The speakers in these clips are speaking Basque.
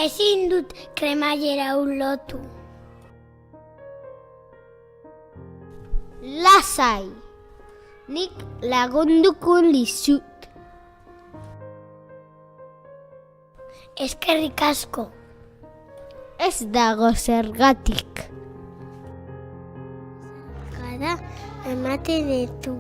Ezin dut kremailera lotu. Lasai, nik lagunduko dizut. Eskerrik asko. Ez dago zergatik. Gara ematen ditu.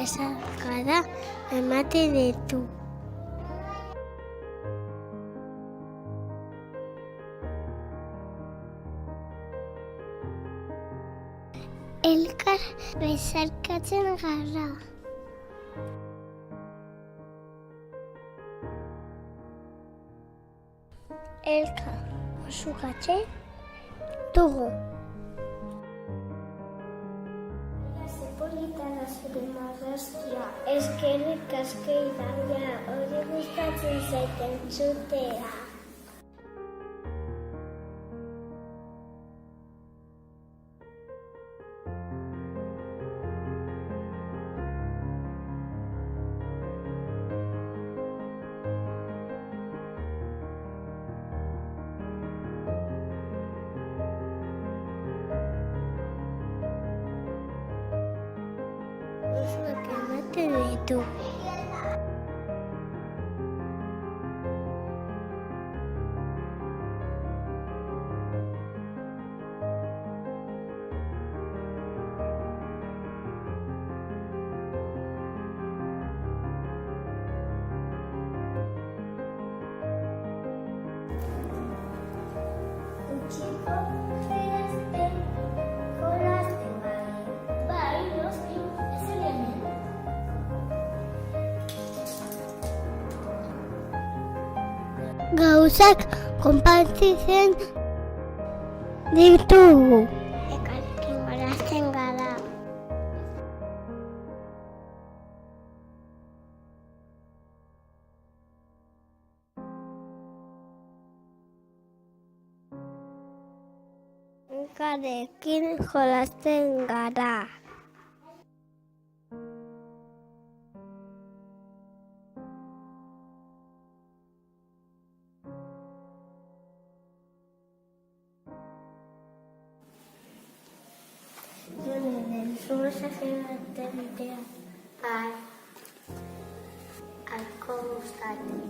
Esarkada ematen ditu. Elkar besarkatzen gara. Elkar osukatzen dugu. Polita da zure marrazkia. Eskerrik asko Idaia, hori gustatzen zait entzutea. Osuak ematen ditu. Gauzak konpartitzen ditugu. Elkarrekin jolasten gara. Elkarrekin jolasten gara. Somos agenteak alko gustatzen.